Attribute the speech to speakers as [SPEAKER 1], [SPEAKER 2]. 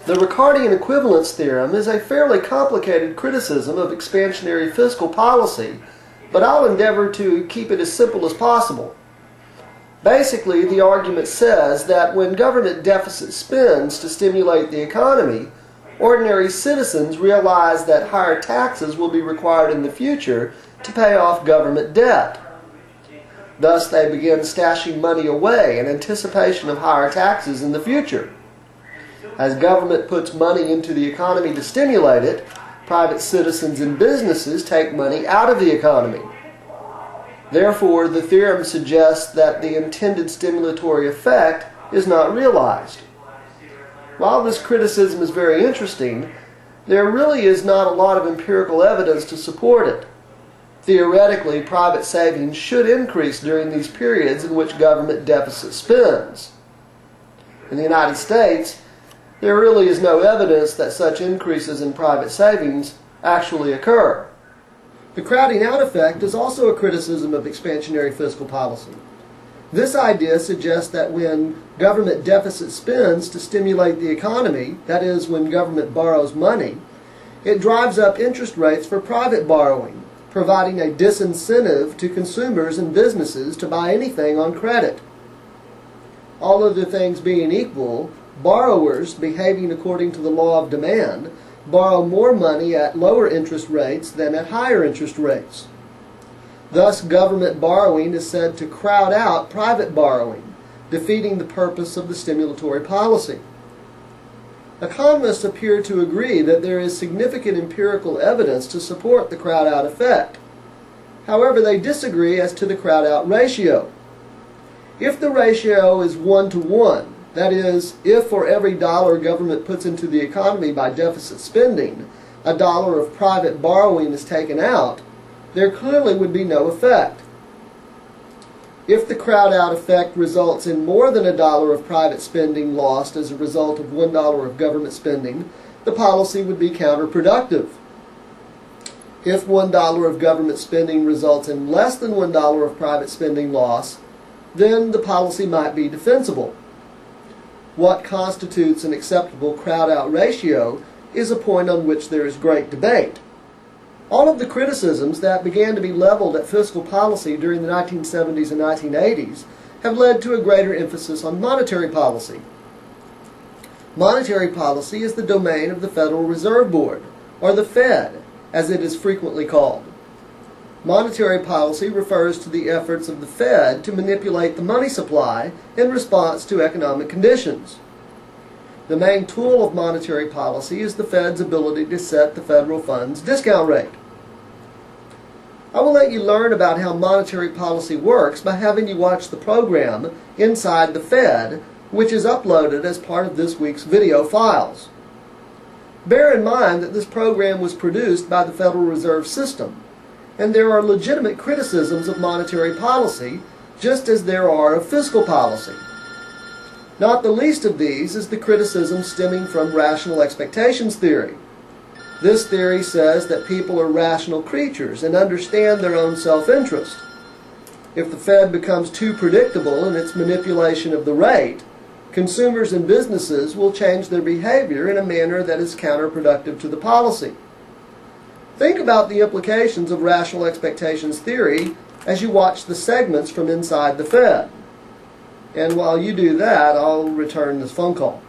[SPEAKER 1] The Ricardian equivalence theorem is a fairly complicated criticism of expansionary fiscal policy, but I'll endeavor to keep it as simple as possible. Basically, the argument says that when government deficit spends to stimulate the economy, ordinary citizens realize that higher taxes will be required in the future to pay off government debt. Thus, they begin stashing money away in anticipation of higher taxes in the future. As government puts money into the economy to stimulate it, private citizens and businesses take money out of the economy. Therefore, the theorem suggests that the intended stimulatory effect is not realized. While this criticism is very interesting, there really is not a lot of empirical evidence to support it. Theoretically, private savings should increase during these periods in which government deficit spends. In the United States, there really is no evidence that such increases in private savings actually occur. The crowding out effect is also a criticism of expansionary fiscal policy. This idea suggests that when government deficit spends to stimulate the economy, that is, when government borrows money, it drives up interest rates for private borrowing, providing a disincentive to consumers and businesses to buy anything on credit. All other things being equal, borrowers, behaving according to the law of demand, borrow more money at lower interest rates than at higher interest rates. Thus, government borrowing is said to crowd out private borrowing, defeating the purpose of the stimulatory policy. Economists appear to agree that there is significant empirical evidence to support the crowd-out effect. However, they disagree as to the crowd-out ratio. If the ratio is 1-to-1, that is, if for every dollar government puts into the economy by deficit spending, a dollar of private borrowing is taken out, there clearly would be no effect. If the crowd-out effect results in more than a dollar of private spending lost as a result of $1 of government spending, the policy would be counterproductive. If $1 of government spending results in less than $1 of private spending loss, then the policy might be defensible. What constitutes an acceptable crowd-out ratio is a point on which there is great debate. All of the criticisms that began to be leveled at fiscal policy during the 1970s and 1980s have led to a greater emphasis on monetary policy. Monetary policy is the domain of the Federal Reserve Board, or the Fed, as it is frequently called. Monetary policy refers to the efforts of the Fed to manipulate the money supply in response to economic conditions. The main tool of monetary policy is the Fed's ability to set the federal funds discount rate. I will let you learn about how monetary policy works by having you watch the program Inside the Fed, which is uploaded as part of this week's video files. Bear in mind that this program was produced by the Federal Reserve System, and there are legitimate criticisms of monetary policy, just as there are of fiscal policy. Not the least of these is the criticism stemming from rational expectations theory. This theory says that people are rational creatures and understand their own self-interest. If the Fed becomes too predictable in its manipulation of the rate, consumers and businesses will change their behavior in a manner that is counterproductive to the policy. Think about the implications of rational expectations theory as you watch the segments from Inside the Fed. And while you do that, I'll return this phone call.